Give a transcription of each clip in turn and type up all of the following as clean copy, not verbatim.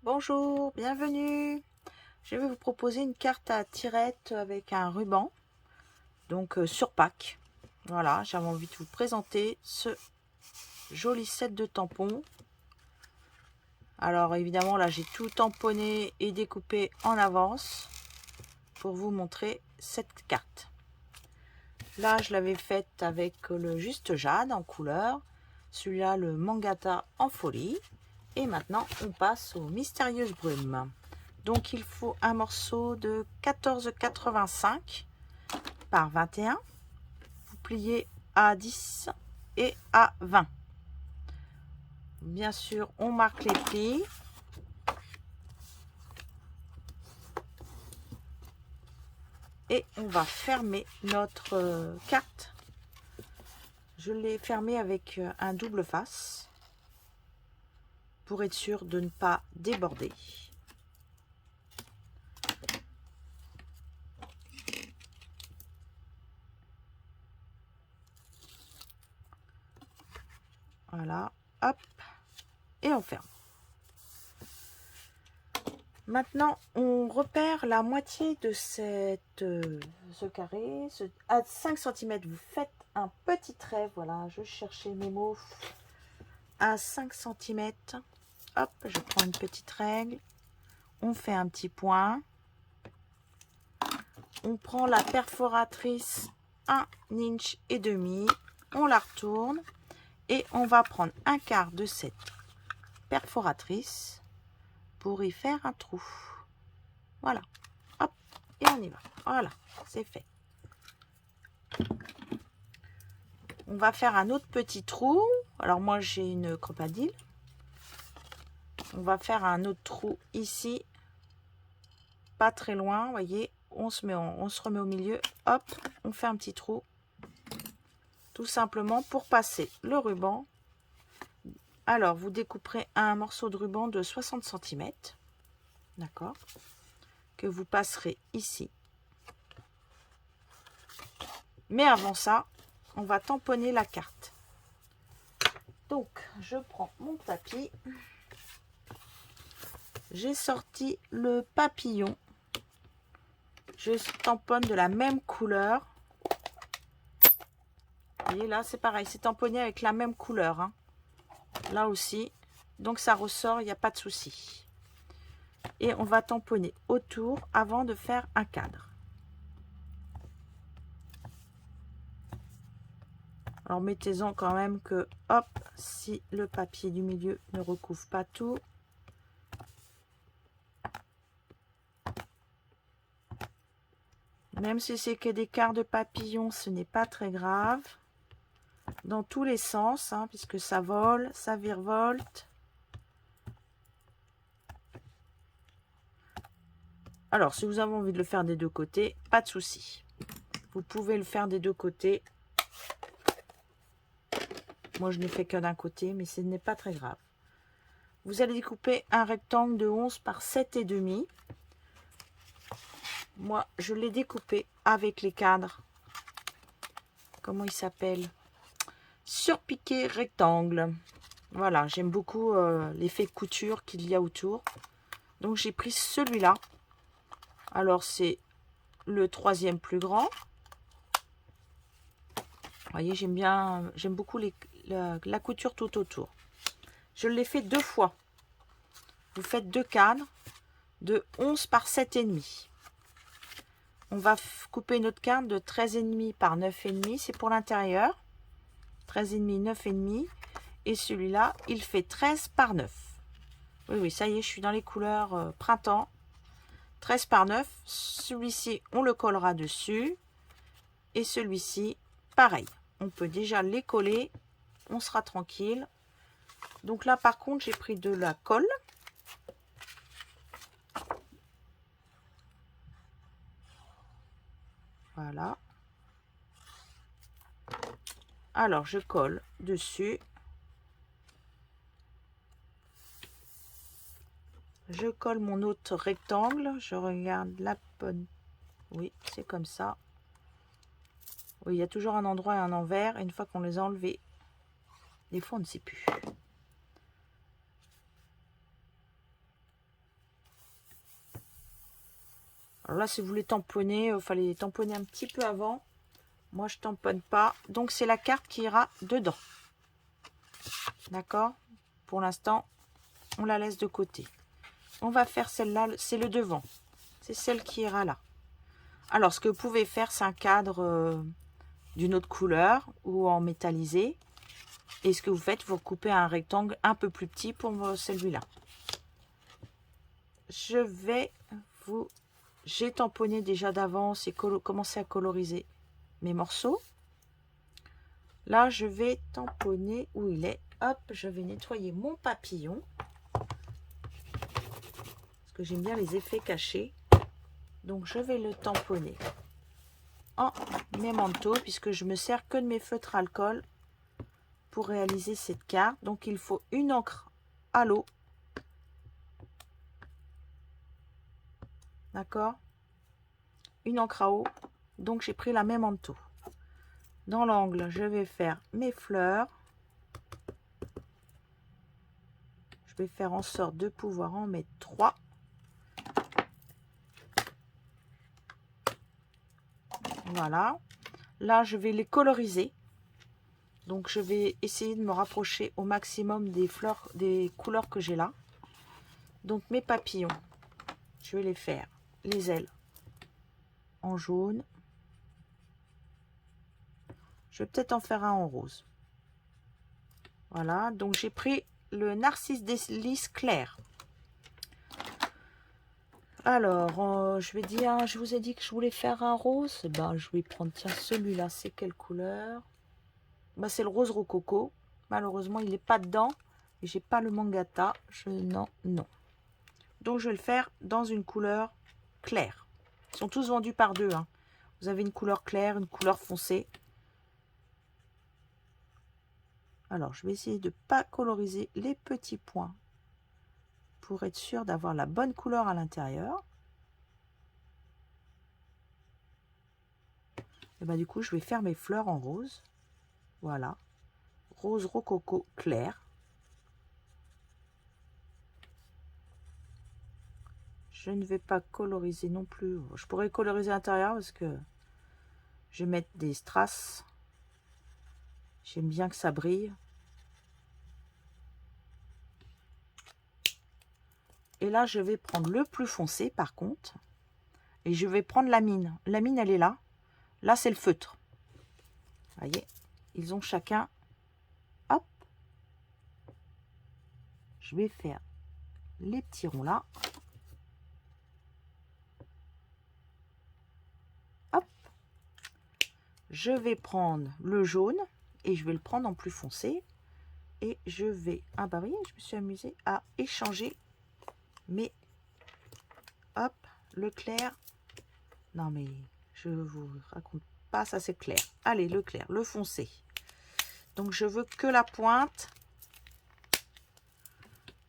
Bonjour, bienvenue. Je vais vous proposer une carte à tirette avec un ruban, donc sur pack. Voilà, j'avais envie de vous présenter ce joli set de tampons. Alors évidemment là j'ai tout tamponné et découpé en avance pour vous montrer cette carte. Là je l'avais faite avec le Juste Jade en couleur, celui-là le Mangata en folie. Et maintenant, on passe aux Mystérieuses Brumes. Donc, il faut un morceau de 14,85 par 21. Vous pliez à 10 et à 20. Bien sûr, on marque les plis. Et on va fermer notre carte. Je l'ai fermée avec un double face pour être sûr de ne pas déborder. Voilà, hop, et on ferme. Maintenant, on repère la moitié de ce carré. À 5 cm, vous faites un petit trait. Voilà, je cherchais mes mots. À 5 cm, hop, je prends une petite règle. On fait un petit point. On prend la perforatrice 1,5 inch. On la retourne. Et on va prendre un quart de cette perforatrice pour y faire un trou. Voilà, hop, et on y va. Voilà, c'est fait. On va faire un autre petit trou. Alors moi j'ai une crocodile. On va faire un autre trou ici, pas très loin. Vous voyez, on se remet au milieu. Hop, on fait un petit trou, tout simplement pour passer le ruban. Alors vous découperez un morceau de ruban de 60 cm, d'accord, que vous passerez ici. Mais avant ça, on va tamponner la carte. Donc, je prends mon tapis. J'ai sorti le papillon. Je tamponne de la même couleur. Vous voyez, là, c'est pareil. C'est tamponné avec la même couleur. Hein. Là aussi. Donc, ça ressort, il n'y a pas de souci. Et on va tamponner autour avant de faire un cadre. Alors, mettez-en quand même que, hop, si le papier du milieu ne recouvre pas tout. Même si c'est que des quarts de papillon, ce n'est pas très grave. Dans tous les sens, hein, puisque ça vole, ça virevolte. Alors, si vous avez envie de le faire des deux côtés, pas de souci. Vous pouvez le faire des deux côtés. Moi, je ne fais que d'un côté, mais ce n'est pas très grave. Vous allez découper un rectangle de 11 par 7,5. Moi, je l'ai découpé avec les cadres. Comment il s'appelle? Surpiqué rectangle. Voilà, j'aime beaucoup l'effet couture qu'il y a autour. Donc, j'ai pris celui-là. Alors, c'est le troisième plus grand. Vous voyez, j'aime beaucoup la couture tout autour. Je l'ai fait 2 fois. Vous faites 2 cadres de 11 par 7,5. On va couper une autre carte de 13,5 par 9,5. C'est pour l'intérieur. 13,5, 9,5. Et celui-là, il fait 13 par 9. Oui, oui, ça y est, je suis dans les couleurs printemps. 13 par 9. Celui-ci, on le collera dessus. Et celui-ci, pareil. On peut déjà les coller. On sera tranquille. Donc là, par contre, j'ai pris de la colle. Voilà. Alors, je colle dessus. Je colle mon autre rectangle. Je regarde la bonne. Oui, c'est comme ça. Oui, il y a toujours un endroit et un envers. Et une fois qu'on les a enlevés, des fois, on ne sait plus. Alors là, si vous voulez tamponner, il fallait tamponner un petit peu avant. Moi, je tamponne pas. Donc, c'est la carte qui ira dedans. D'accord? Pour l'instant, on la laisse de côté. On va faire celle-là, c'est le devant. C'est celle qui ira là. Alors, ce que vous pouvez faire, c'est un cadre d'une autre couleur ou en métallisé. Et ce que vous faites, vous coupez un rectangle un peu plus petit pour celui-là. Je vais vous... J'ai tamponné déjà d'avance et commencé à coloriser mes morceaux. Là, je vais tamponner où il est. Hop, je vais nettoyer mon papillon. Parce que j'aime bien les effets cachés. Donc, je vais le tamponner en mémento, puisque je me sers que de mes feutres alcool pour réaliser cette carte. Donc, il faut une encre à l'eau. D'accord? Une encre à eau. Donc, j'ai pris la mémento. Dans l'angle, je vais faire mes fleurs. Je vais faire en sorte de pouvoir en mettre 3. Voilà. Là, je vais les coloriser. Donc, je vais essayer de me rapprocher au maximum des fleurs, des couleurs que j'ai là. Donc, mes papillons, je vais les faire, les ailes, en jaune. Je vais peut-être en faire un en rose. Voilà. Donc, j'ai pris le Narcisse des Lys clair. Alors, je vais dire, je vous ai dit que je voulais faire un rose. Ben, je vais prendre, tiens, celui-là, c'est quelle couleur? Ben, c'est le rose rococo. Malheureusement, il n'est pas dedans. Et j'ai pas le mangata. Non. Donc, je vais le faire dans une couleur claire. Ils sont tous vendus par deux. Hein. Vous avez une couleur claire, une couleur foncée. Alors, je vais essayer de ne pas coloriser les petits points pour être sûr d'avoir la bonne couleur à l'intérieur. Et ben, du coup, je vais faire mes fleurs en rose. Voilà. Rose rococo clair. Je ne vais pas coloriser non plus. Je pourrais coloriser l'intérieur parce que je vais mettre des strass. J'aime bien que ça brille. Et là, je vais prendre le plus foncé par contre. Et je vais prendre la mine. La mine, elle est là. Là, c'est le feutre. Vous voyez, ils ont chacun... Hop. Je vais faire les petits ronds là. Hop. Je vais prendre le jaune et je vais le prendre en plus foncé. Et je vais... Ah bah oui, je me suis amusée à échanger mes... Hop, le clair. Non mais je vous raconte pas, ça c'est clair. Allez, le clair, le foncé. Donc je veux que la pointe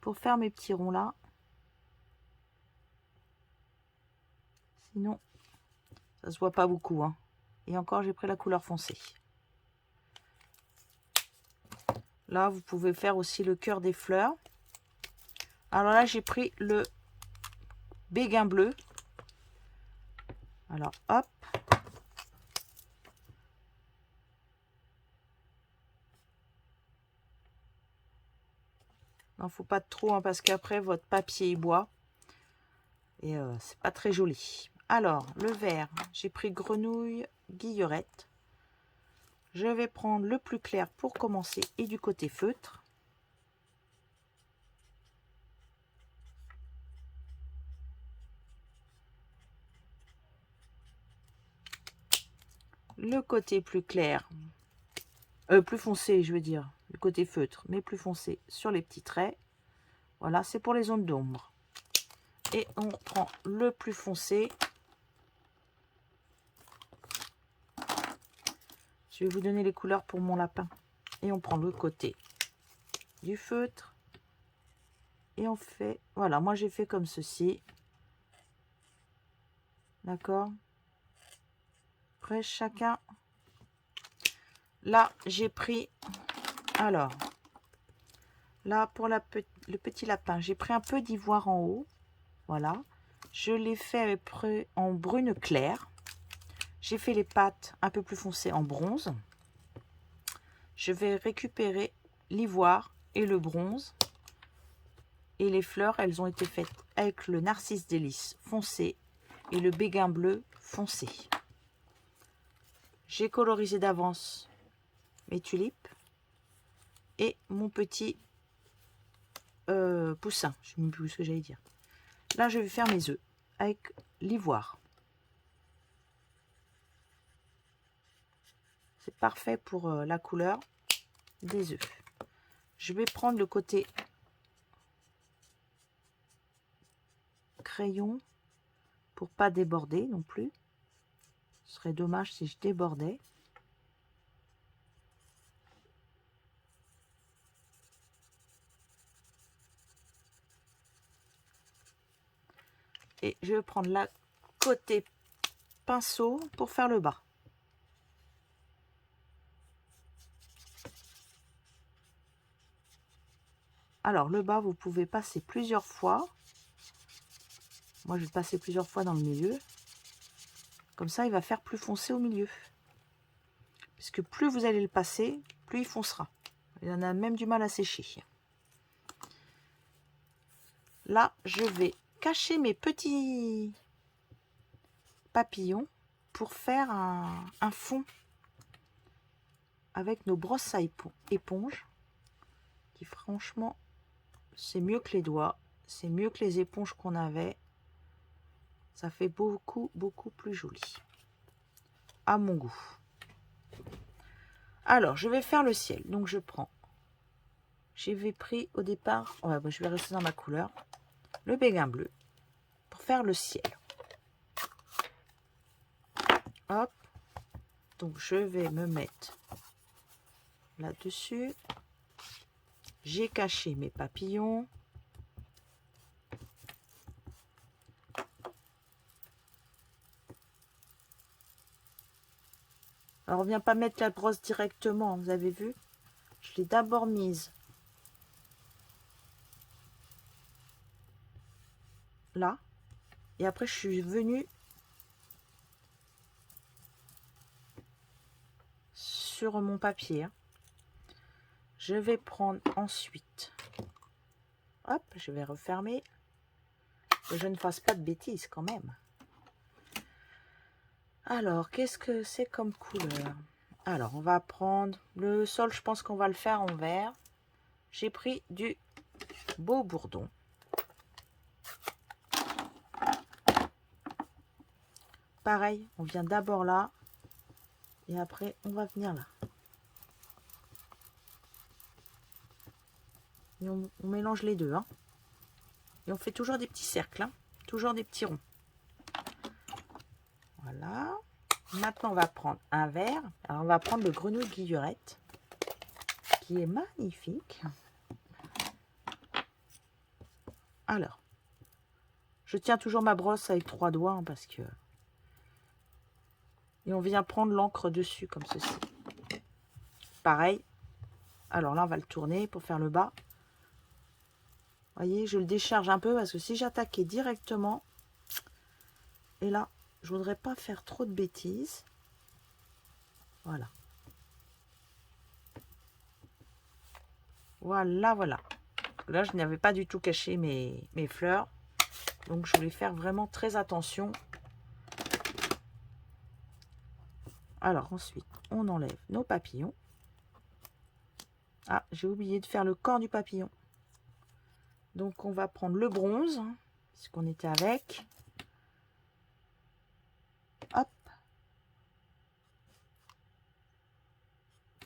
pour faire mes petits ronds là. Sinon, ça se voit pas beaucoup. Hein. Et encore, j'ai pris la couleur foncée. Là, vous pouvez faire aussi le cœur des fleurs. Alors là, j'ai pris le béguin bleu. Alors, hop. Non, faut pas trop, hein, parce qu'après, votre papier, il boit. Et c'est pas très joli. Alors, le vert, j'ai pris grenouille guillerette. Je vais prendre le plus clair pour commencer et du côté feutre. Le côté plus clair, plus foncé, je veux dire, le côté feutre, mais plus foncé sur les petits traits. Voilà, c'est pour les zones d'ombre. Et on prend le plus foncé. Je vais vous donner les couleurs pour mon lapin. Et on prend le côté du feutre. Et on fait... Voilà, moi j'ai fait comme ceci. D'accord? Après, chacun... Là, j'ai pris... Alors, là, pour le petit lapin, j'ai pris un peu d'ivoire en haut. Voilà. Je l'ai fait en brune claire. J'ai fait les pattes un peu plus foncées en bronze. Je vais récupérer l'ivoire et le bronze. Et les fleurs, elles ont été faites avec le narcisse délice foncé et le béguin bleu foncé. J'ai colorisé d'avance mes tulipes et mon petit poussin. Je ne sais même plus ce que j'allais dire. Là, je vais faire mes œufs avec l'ivoire. C'est parfait pour la couleur des œufs. Je vais prendre le côté crayon pour pas déborder non plus. Ce serait dommage si je débordais. Et je vais prendre la côté pinceau pour faire le bas. Alors le bas, vous pouvez passer plusieurs fois. Moi, je vais passer plusieurs fois dans le milieu. Comme ça, il va faire plus foncé au milieu. Parce que plus vous allez le passer, plus il foncera. Il en a même du mal à sécher. Là, je vais cacher mes petits papillons pour faire un fond avec nos brosses à éponge. Qui franchement, c'est mieux que les doigts. C'est mieux que les éponges qu'on avait. Ça fait beaucoup, beaucoup plus joli. À mon goût. Alors, je vais faire le ciel. Donc, je prends. J'avais pris au départ, ouais, bon, je vais rester dans ma couleur, le béguin bleu pour faire le ciel. Hop. Donc, je vais me mettre là-dessus. J'ai caché mes papillons. Alors, on ne vient pas mettre la brosse directement, vous avez vu? Je l'ai d'abord mise là. Et après, je suis venue sur mon papier. Je vais prendre ensuite. Hop, je vais refermer. Que je ne fasse pas de bêtises quand même. Alors, qu'est-ce que c'est comme couleur? Alors, on va prendre le sol, je pense qu'on va le faire en vert. J'ai pris du beau bourdon. Pareil, on vient d'abord là. Et après, on va venir là. Et on mélange les deux. Hein. Et on fait toujours des petits cercles. Hein. Toujours des petits ronds. Voilà. Maintenant, on va prendre un vert. Alors, on va prendre le grenouille guillerette. Qui est magnifique. Alors. Je tiens toujours ma brosse avec 3 doigts. Hein, parce que... Et on vient prendre l'encre dessus comme ceci. Pareil. Alors là, on va le tourner pour faire le bas. Vous voyez, je le décharge un peu parce que si j'attaquais directement, et là, je voudrais pas faire trop de bêtises. Voilà. Voilà, voilà. Là, je n'avais pas du tout caché mes fleurs. Donc, je voulais faire vraiment très attention. Alors, ensuite, on enlève nos papillons. Ah, j'ai oublié de faire le corps du papillon. Donc, on va prendre le bronze, puisqu'on était avec. Hop.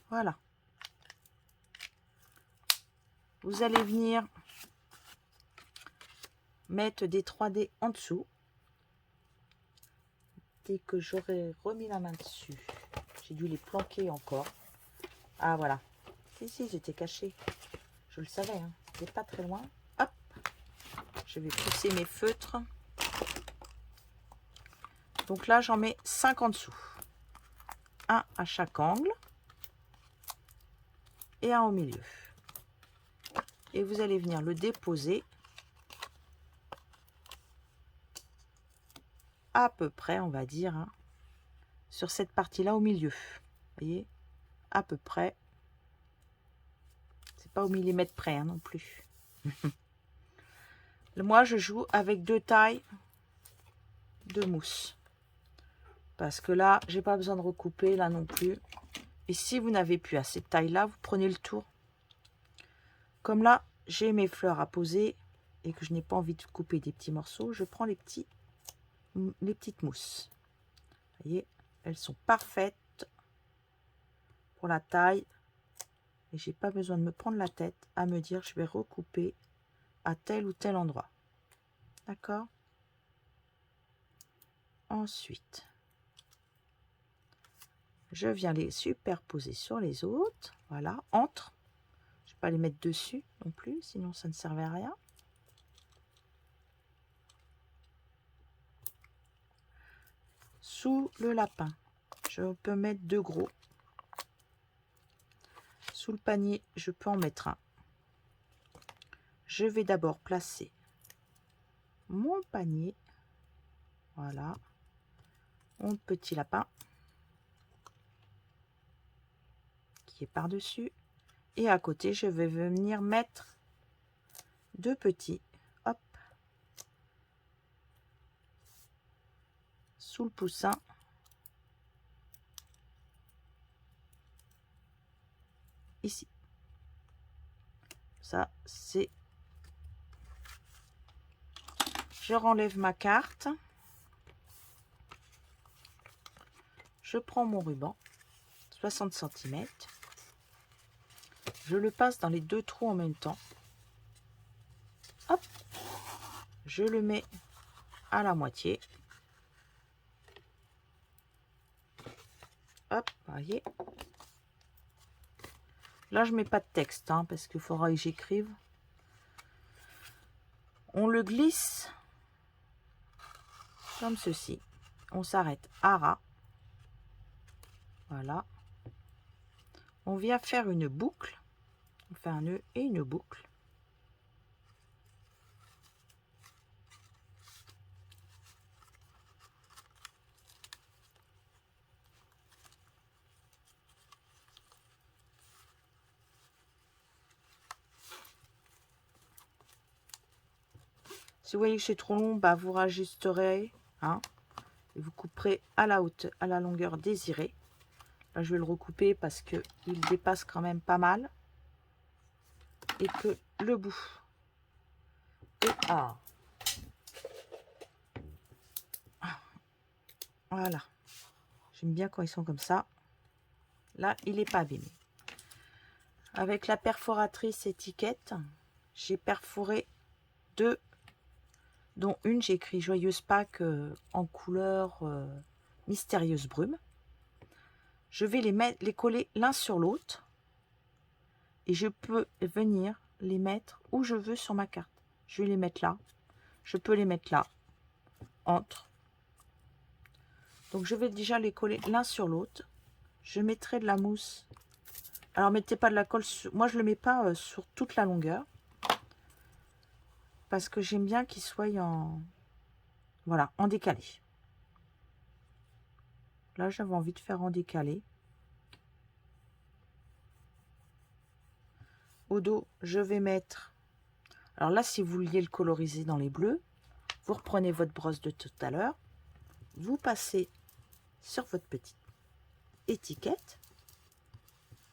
Voilà. Vous allez venir mettre des 3D en dessous. Dès que j'aurai remis la main dessus, j'ai dû les planquer encore. Ah, voilà. Si, j'étais caché. Je le savais, hein. C'était pas très loin. Hop. Je vais pousser mes feutres. Donc là, j'en mets 5 en dessous. Un à chaque angle. Et un au milieu. Et vous allez venir le déposer à peu près, on va dire, hein, sur cette partie-là au milieu. Vous voyez, à peu près. C'est pas au millimètre près hein, non plus. Moi, je joue avec 2 tailles de mousse. Parce que là, j'ai pas besoin de recouper, là non plus. Et si vous n'avez plus à cette taille-là, vous prenez le tour. Comme là, j'ai mes fleurs à poser et que je n'ai pas envie de couper des petits morceaux, je prends les petites mousses. Vous voyez, elles sont parfaites pour la taille. Et j'ai pas besoin de me prendre la tête à me dire je vais recouper à tel ou tel endroit. D'accord? Ensuite, je viens les superposer sur les autres. Voilà, entre. Je ne vais pas les mettre dessus non plus, sinon ça ne servait à rien. Sous le lapin, je peux mettre 2 gros. Sous le panier, je peux en mettre un. Je vais d'abord placer mon panier. Voilà. Mon petit lapin qui est par-dessus. Et à côté, je vais venir mettre 2 petits. Hop. Sous le poussin. Ici. Ça, c'est... Je renlève ma carte. Je prends mon ruban, 60 cm. Je le passe dans les 2 trous en même temps. Hop. Je le mets à la moitié. Hop, voyez. Là, je mets pas de texte, hein, parce qu'il faudra que j'écrive. On le glisse comme ceci. On s'arrête à ras. Voilà. On vient faire une boucle. On fait un nœud et une boucle. Si vous voyez que c'est trop long, bah vous rajusterez, hein, et vous couperez à la hauteur, à la longueur désirée. Là, je vais le recouper parce que il dépasse quand même pas mal et que le bout est voilà. J'aime bien quand ils sont comme ça. Là, il n'est pas abîmé. Avec la perforatrice étiquette, j'ai perforé 2, dont une, j'ai écrit Joyeuse Pâques en couleur mystérieuse brume. Je vais les coller l'un sur l'autre et je peux venir les mettre où je veux sur ma carte. Je vais les mettre là. Je peux les mettre là, entre. Donc, je vais déjà les coller l'un sur l'autre. Je mettrai de la mousse. Alors, mettez pas de la colle sur... Moi, je ne le mets pas sur toute la longueur. Parce que j'aime bien qu'il soit en... Voilà, en décalé. Là, j'avais envie de faire en décalé. Au dos, je vais mettre... Alors là, si vous vouliez le coloriser dans les bleus, vous reprenez votre brosse de tout à l'heure. Vous passez sur votre petite étiquette.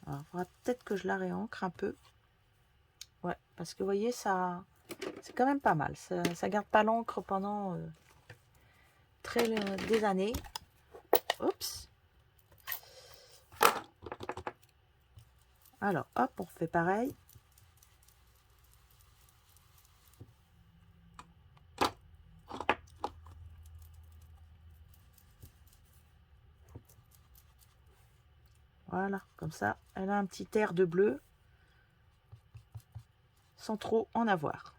Alors, il faudra peut-être que je la réancre un peu. Ouais, parce que vous voyez, ça, c'est quand même pas mal. Ça garde pas l'encre pendant des années. Oups. Alors, hop, on refait pareil. Voilà, comme ça, elle a un petit air de bleu sans trop en avoir.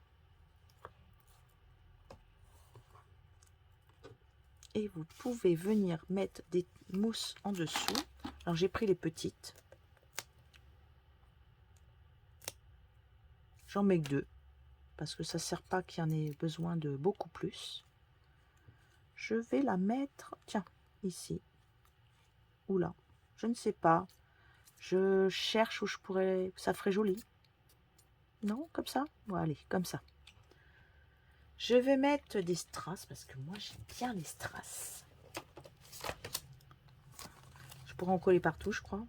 Et vous pouvez venir mettre des mousses en dessous. Alors, j'ai pris les petites. J'en mets que 2 parce que ça ne sert pas qu'il y en ait besoin de beaucoup plus. je vais la mettre, tiens, ici. Ou là, je ne sais pas. Je cherche où je pourrais, ça ferait joli. Non, comme ça? Bon, allez, comme ça. Je vais mettre des strass, parce que moi, j'aime bien les strass. Je pourrais en coller partout, je crois.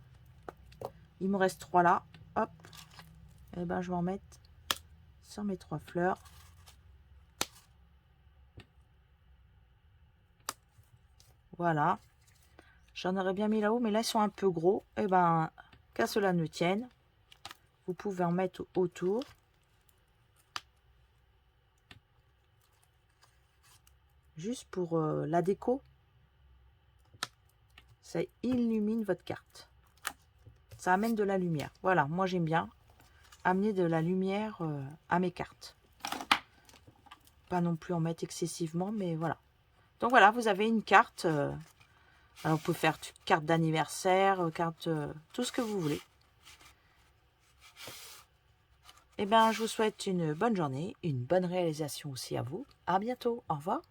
Il me reste 3 là. Hop. Et ben, je vais en mettre sur mes 3 fleurs. Voilà. J'en aurais bien mis là-haut, mais là, ils sont un peu gros. Et ben, qu'à cela ne tienne, vous pouvez en mettre autour. Juste pour la déco. Ça illumine votre carte. Ça amène de la lumière. Voilà, moi j'aime bien amener de la lumière à mes cartes. Pas non plus en mettre excessivement, mais voilà. Donc voilà, vous avez une carte. Alors vous pouvez faire carte d'anniversaire, carte, tout ce que vous voulez. Eh bien, je vous souhaite une bonne journée, une bonne réalisation aussi à vous. À bientôt. Au revoir.